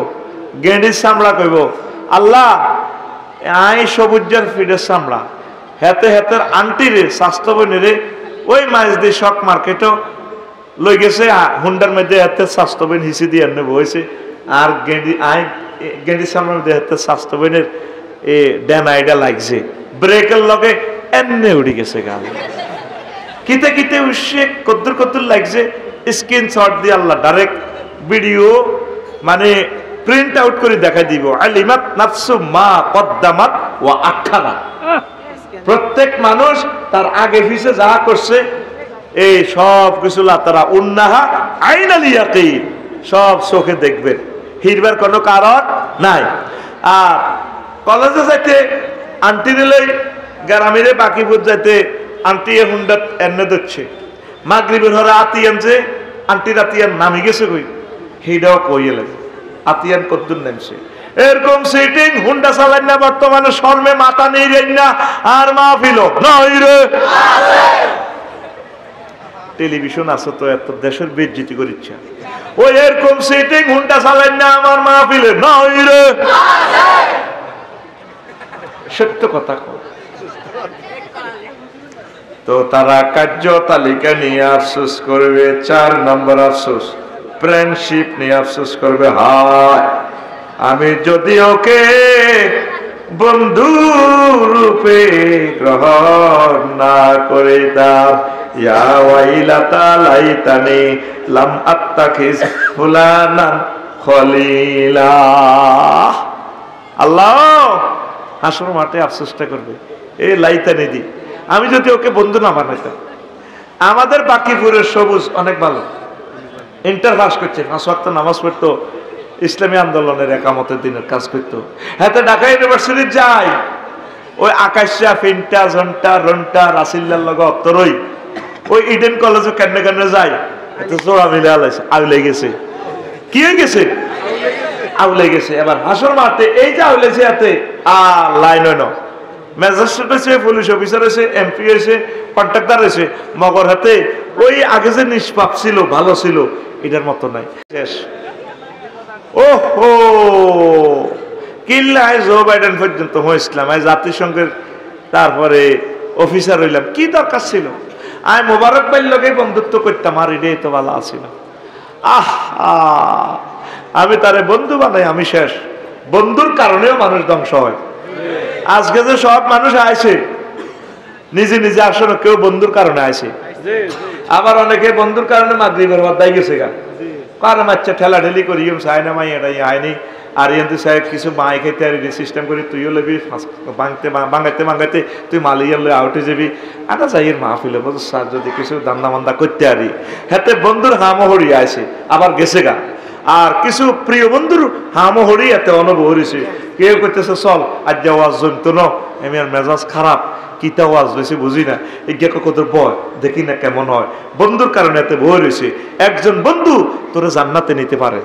গেন্ডির চামড়া কইব আল্লাহ আই সবুজের ফিডের চামড়া, হেতে হেতের আন্টি রে স্বাস্থ্য বনি রে ওই মাছ দিয়ে শক মার্কেটও লই গেছে, হুন্ডার মধ্যে হেতে স্বাস্থ্য বন হিসি দিয়ে এনে বইছে, আর গেন্ডি চামড়ার মধ্যে হেতে স্বাস্থ্য বনের এ ড্যান আইডা লাগছে, ব্রেকের লগে এমনি উড়ি গেছে গাল। কিতে কিতে উঠছে, কদ্দুর কদ্দুর লাগছে, স্ক্রিন শট দিয়ে আল্লাহ ডাইরেক্ট ভিডিও মানে প্রিন্ট আউট করে দেখাই দিব। আলিমাত নাফসু মা কদ্দামাত ওয়া আখারাত, প্রত্যেক মানুষ তার আগে পিছে যা করছে এই সব কিছু তারা উন্নাহা আইনাল ইয়াকিন, সব চোখে দেখবেন, হিরবার কোনো কারণ নাই। আর কলেজে যাইতে আন্টি দিলেই গ্রামের বাকিপুর যাইতে আন্টি হুন্ডা এনে দিচ্ছে, মাগরিবের হরে আতিয়ান যে আন্টির আতিয়ান নামি গেছে কই, সেইটাও কইয়ে লাগে আতিয়ান কদ্দুর নামছে। এরকম সিটিং হুন্ডা চালাই না বর্তমানে, শর্মে মাথা নেই যাই না, আর মাহফিল নাই রে। টেলিভিশন আছে তো এত দেশের বেজ্জিতি করিচ্ছে, ওই এরকম সিটিং হুন্ডা চালাই না আমার মাহফিলে নাই রে। সত্য কথা কর। তো তারা কার্য তালিকা নিয়ে আফসোস করবে। 4 নম্বর আফসোস, ফ্রেন্ডশিপ নিয়ে আফসোস করবে। হায় আমি যদি ওকে বন্ধু রূপে গ্রহণ না করিতাম, ইয়া ওয়াইলাতা লাইতানি লাম আত্তাখিজ ফুলানান খলিলা। আল্লাহ হাসর মাঠে আফসোসটা করবে, এই লাইতানি দি, আমি যদি ওকে বন্ধু না বানাইতাম। আমাদের বাকিপুরের সবুজ অনেক ভালো, ইন্টার পাস করছে, 5 ওয়াক্ত নামাজ পড়তো, ইসলামী আন্দোলনের একামতের দিনের কাজ করতো। হ্যাঁ, ঢাকা ইউনিভার্সিটি যায়, ওই আকাশা ফিন্টা ঝন্টা রন্টা রাসিল্লার লগে অত্তরই, ওই ইডেন কলেজে কেন কেন যায়, এত জোড়া মিলে আলাইছে, আউলে গেছে। কি হয়ে গেছে? আউলে গেছে। এবার হাসর মারতে এই যে আউলেছে এতে আর লাইন হয় না, ম্যাজিস্ট্রেট হয়েছে, পুলিশ অফিসার হয়েছে, এমপি হয়েছে, কন্ট্রাক্টর হয়েছে, মগর হাতে ওই আগে যে নিষ্পাপ ছিল, ভালো ছিল, এটার মতো নাই। শেষ। ওহো, কিল্লায় জো বাইডেন পর্যন্ত হয়েছিলাম, জাতিসংঘের তারপরে অফিসার হইলাম, কি দরকার ছিল? আমি মোবারক ভাইয়ের লগে বন্ধুত্ব করতাম, আর এটাই তো ভালো আছিল। আমি তারে বন্ধু বানাই, আমি শেষ। বন্ধুর কারণেও মানুষ ধ্বংস হয়। আজকে যে সব মানুষ আইছে নিজে নিজে, আসলে কেউ বন্ধুর কারণে আইছে, আবার অনেকে বন্ধুর কারণে মাগরিবের বাদাই গেছে গা, কারণ আচ্ছা ঠেলা ঠেলি করি চাই না, মাই এটাই আইনি আর এনতে চাই কিছু মাই খাইতে আর সিস্টেম করি, তুইও লেবি বাঙাইতে বাঙাইতে তুই মালিয়ার লই আউটে যাবি, আটা যাইয়ের মাহফিলে বুঝ স্যার যদি কিছু দান্দা মান্দা করতে আরি, হাতে বন্ধুর হামহরি আছে আবার গেছে গা। আর কিছু প্রিয় বন্ধুর হামহরি এতে অনুভব হয়েছে, কেউ করতেছে চল আজ ওয়াজ জমতো ন, আমি আর মেজাজ খারাপ, কিতা ওয়াজ হয়েছে বুঝি না, এগিয়ে কত বয় দেখি না কেমন হয়। বন্ধুর কারণে এতে বই রয়েছে। একজন বন্ধু তোরা জান্নাতে নিতে পারে।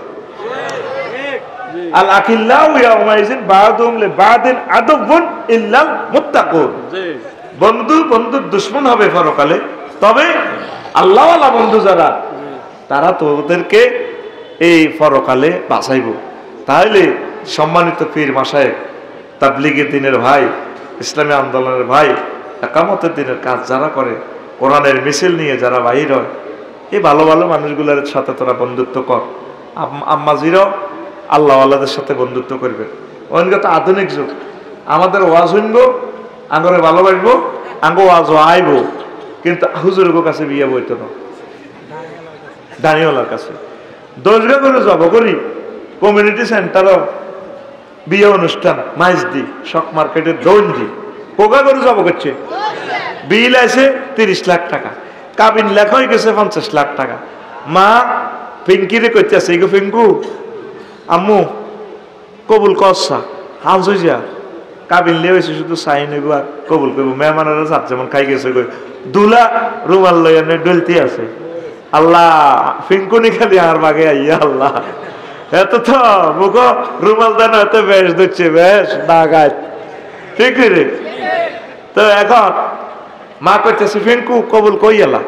আল আখিল্লাহু ইয়াউমাইযিন বা'দুহুম লিবা'দিন আদুওয়ুন ইল্লাল মুত্তাকুন। বন্ধু বন্ধুর দুশমন হবে পরকালে, তবে আল্লাহওয়ালা বন্ধু যারা, তারা তোদেরকে এই পরকালে বাঁচাইব। তাহলে সম্মানিত পীর মাশায়েখ, তাবলীগের দিনের ভাই, ইসলামী আন্দোলনের ভাই, একামতের দিনের কাজ যারা করে, কোরআনের মিছিল নিয়ে যারা বাহির হয়, এই ভালো ভালো মানুষগুলোর সাথে তোরা বন্ধুত্ব কর। আম্মাজিরাও আল্লাহওয়ালাদের সাথে বন্ধুত্ব করবে। অনেক আধুনিক যুগ, আমাদের ওয়াজ শুনব, আঙ্গরে ভালোবাসবো, আঙ্গ ওয়াজ আইব, কিন্তু হুজুরের কাছে বিয়ে বইতো না, দাঁড়িয়েওয়ালার কাছে। দশগা করে জব করি কমিউনিটি সেন্টারও বিয়ে অনুষ্ঠান, মাইজ দি শক মার্কেটের দৌন দি কোকা করে জব করছে, বিল আছে 30 লাখ টাকা, কাবিন লেখা হয়ে গেছে 50 লাখ টাকা। মা পিঙ্কিরে করতে আছে, গো পিঙ্কু আম্মু কবুল করছা, হাউস হয়ে যা, কাবিন লিয়ে হয়েছে শুধু সাইন হইব আর কবুল করবো। মেহমানেরা সাত যেমন খাই গেছে, দুলা রুমাল লইয়া ডলতি আছে। আল্লাহ পিঙ্কুনি খালি আর বাগে আইয়া, আল্লাহ এত তো মুখ রুমাল দেন এত বেশ দিচ্ছে, বেশ না গাছ ঠিক রে। তো এখন মা করতেছে পিঙ্কু কবুল কই এলা,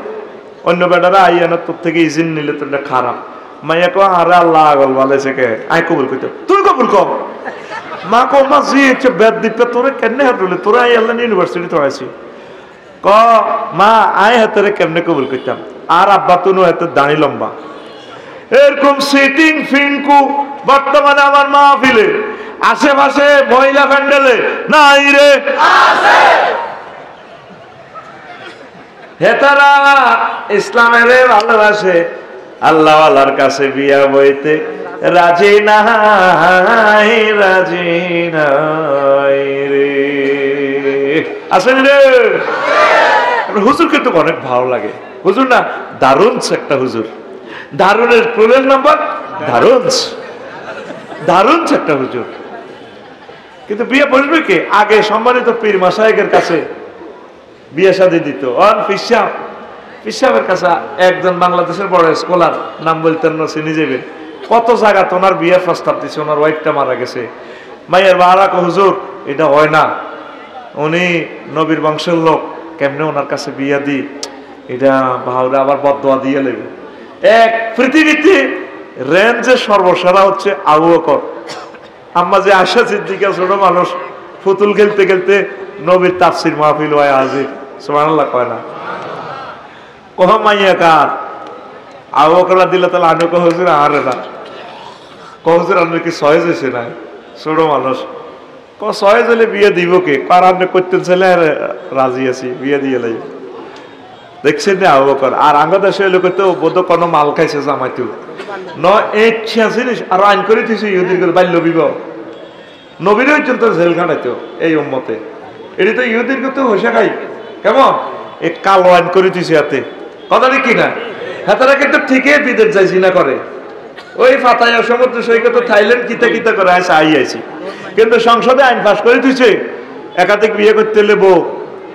অন্য বেটারা আইয়া না তোর থেকে ইজিন নিলে তোর খারাপ। মাইয়া কো আরে আল্লাহ আগল বলেছে কে আই কবুল করতে, তুই কবুল কর। মা কো মা জি হচ্ছে বেদ দিতে তোরে কেমনে হাঁটলে, তোরা আই আল্লাহ ইউনিভার্সিটি তো আইছি, ক মা আয় হাতেরে কেমনে কবুল করতাম। আর আব্বা তুনু এত দাঁড়ি লম্বা, এরকম সিটিং ফিঙ্কু বর্তমানে আমার মাহফিলে আশেপাশে মহিলা প্যান্ডেলে নাই রে, হেতারা ইসলামের ভালোবাসে, আল্লাহ আল্লাহর কাছে বিয়া বইতে রাজি নাই, রাজি নাই রে। আসেন রে হুজুর, কিন্তু অনেক ভালো লাগে হুজুর না, দারুণ একটা হুজুর, দারুণের প্রয়োজন নাম্বার দারুণ, দারুণ একটা হুজুর। কিন্তু বিয়ে বসবে কে? আগে সম্মানিত পীর মাশায়েখের কাছে বিয়ে শাদী দিত। আর পিসাবের কাছে একজন বাংলাদেশের বড় স্কলার, নাম বলতেন না, চিনি যাবে, কত জায়গা তো ওনার বিয়ের প্রস্তাব দিচ্ছে, ওনার ওয়াইফটা মারা গেছে। মাইয়ের বাহারাক হুজুর এটা হয় না, উনি নবীর বংশের লোক, কেমনে ওনার কাছে বিয়া দি, এটা ভাউরা আবার বদদোয়া দিয়ে লেবে। এক পৃথিবীতে রেঞ্জে সর্বসারা হচ্ছে আবু বকর। আম্মা যে আয়েশা সিদ্দিকা ছোট মানুষ, ফুতুল খেলতে খেলতে নবীর তাফসির মাহফিল হয় হাজির, সুবহানাল্লাহ কয় না, কহ মাইয়া কার আবু বকর দিলে তাহলে আনুক হুজুর আরে না, কহজের আপনি কি সহজ হয়েছে না? ছোট মানুষ সহজ হলে বিয়ে দিব কে? আর আপনি করতেন ছেলে আর রাজি আছি, বিয়ে দিয়ে লাই। দেখছেন না আবু বকর? আর আঙ্গ দেশে লোক তো বোধ কোনো মাল খাইছে জামাইতেও ন ইচ্ছা জিনিস আর আইন করে দিয়েছে ইহুদির করে বাল্য বিবাহ। নবীর পর্যন্ত জেল খাটাইতো এই উম্মতে। এটি তো ইহুদির করতে হসে খাই কেমন এ কালো আইন করে দিয়েছে হাতে, কথা কি না? হাতারা কিন্তু ঠিকই বিদেশ যাইছি না করে ওই ফাতাইয়া সমুদ্র সৈকত থাইল্যান্ড কিতা কিতা করে আসে আইছি, কিন্তু সংসদে আইন পাস করে দিচ্ছে একাধিক বিয়ে করতে হলে বউ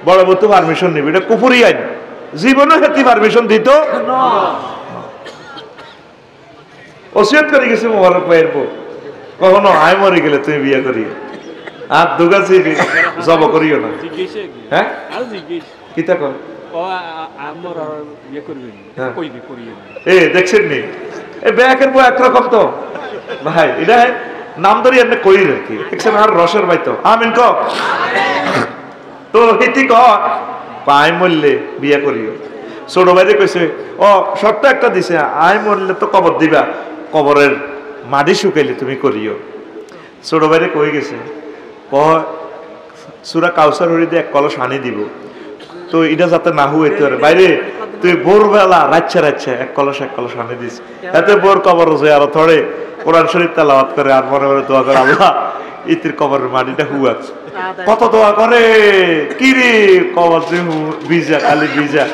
বড় বউ তো পারমিশন নিবি, এটা কুফুরি আইন। জীবনে হেতি পারমিশন দিত ওসিয়ত করে গেছে মোবারক ভাইয়ের বউ, কখনো আয় মরে গেলে তুমি বিয়ে করিও আর দুগাছি জব করিও না। হ্যাঁ কিতা কর এ দেখছেন নি এই ব্যাকের বউ একরকম তো ভাই, এটা নাম ধরি এমনি করি আর কি দেখছেন। আর রসের ভাই তো আমিন ক তো হিতি আয় মরলে বিয়ে করিও। ছোট ভাইরে কইছে ও শর্ত একটা দিছে, আয় মরলে তো কবর দিবা, কবরের মাটি শুকাইলে তুমি করিও। ছোট ভাইরে কই গেছে সুরা কাউসার হরি দিয়ে এক কলস আনি দিব, তো এটা যাতে না হুয়েতে পারে বাইরে তুই ভোরবেলা রাচ্ছা এক কলস আনি দিস, এতে বোর কবর হয়ে আরো থরে কোরআন শরীফ তেলাওয়াত করে আর মনে মনে দোয়া করে আল্লাহ ইতির কবরের মাটিটা হুয়াক। কত দোয়া করে কিরে কবর ভিজা খালি ভিজা,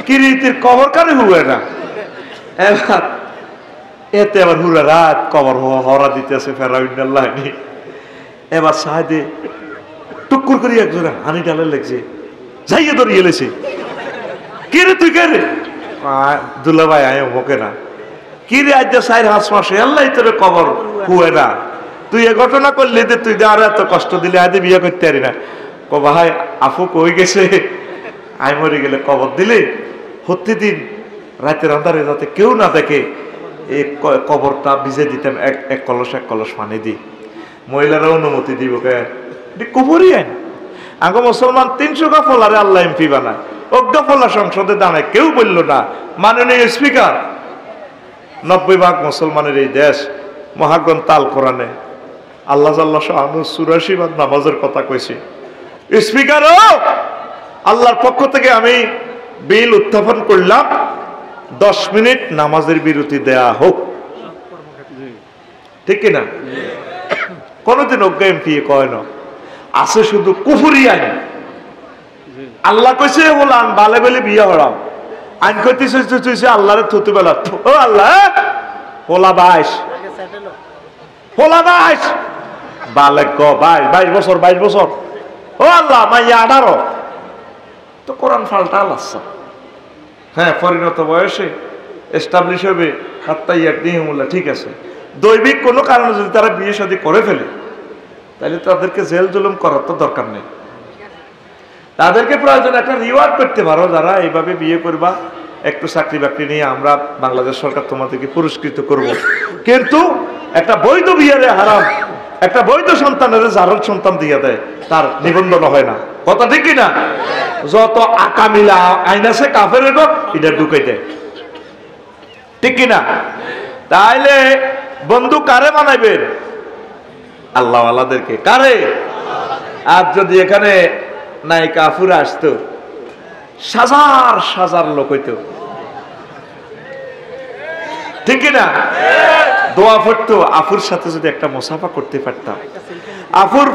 কিরে ইতির কবর কারে হুয়ে না। এবার এতে আবার হুরা রাত কবর হরা দিতেছে ফেরাউল্লাহ। এবার সাহেদে টুকুর করি একজনে হানি ডালে লেগছে যাইয়ে ধরিয়ে এলেছে, কে রে তুই কে রে? দুলা ভাই আয় মোকে না, কি রে আজ 4-5 মাসে আল্লাহ তোর কবর হুয়ে না, তুই এ ঘটনা করলি যে তুই আর এত কষ্ট দিলে আজ বিয়ে করতে পারি না। ও ভাই আফু কই গেছে, আয় মরে গেলে কবর দিলে প্রতিদিন রাতের আন্ধারে যাতে কেউ না দেখে এই কবরটা ভিজে দিতাম এক কলস পানি দিই। মহিলারা অনুমতি দিব কে? কুপুরি আইন। আগে মুসলমান 300 গাফলারে আল্লাহ এমপি বানায়, অজ্ঞাফলা সংসদে দাঁড়ায়, কেউ বলল না। মাননীয় স্পিকার, 90% মুসলমানের এই দেশ, মহাগ্রন্থ আল কোরআনে আল্লাহ শাহানু 84 নামাজের কথা কইছে। স্পিকার আল্লাহর পক্ষ থেকে আমি বিল উত্থাপন করলাম 10 মিনিট নামাজের বিরতি দেয়া হোক, ঠিক কিনা? কোনদিন অজ্ঞা এমপি কয় না, আছে শুধু কুফুরি আইন। আল্লাহ কইছে বলান বালে বলে বিয়ে হরাম, আইন কইতেছে আল্লাহরে থুতু বেলা ও আল্লাহ হোলা 22 বালে গ 22 বছর 22 বছর ও আল্লাহ মাইয়া 18 তো কোরআন ফাল্টা আল্লাহ। হ্যাঁ পরিণত বয়সে এস্টাবলিশ হবে হাত্তাই একদিনহুল্লাহ, ঠিক আছে। দৈবিক কোনো কারণে যদি তারা বিয়ে শাদী করে ফেলে তাহলে তাদেরকে জেল জুলুম করার তো দরকার নেই, তাদেরকে প্রয়োজন একটা রিওয়ার্ড করতে পারো, যারা এইভাবে বিয়ে করবা একটু চাকরি বাকরি নিয়ে আমরা বাংলাদেশ সরকার তোমাদেরকে পুরস্কৃত করব। কিন্তু একটা বৈধ বিয়ারে হারাম, একটা বৈধ সন্তানের জারল সন্তান দিয়ে দেয়, তার নিবন্ধন হয় না, কথা ঠিক কিনা? যত আকামিলা আইন আছে কাফের এটা ঢুকে দেয়, ঠিক কিনা? তাইলে বন্ধু কারে বানাইবেন? আল্লাহ আল্লাহদেরকে। কারে? আর যদি এখানে নাই কাফুরা আসতো, হাজার লোক হইতো, ঠিক কিনা? দোয়া পড়তো, আফুর সাথে যদি একটা মুসাফা করতে পারতাম, আফুর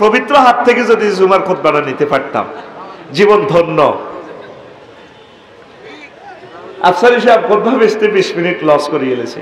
পবিত্র হাত থেকে যদি জুমার খুতবাটা নিতে পারতাম, জীবন ধন্য। আফসারি সাহেব খুতবা বেচতে 20 মিনিট লস করিয়ে এলেছে।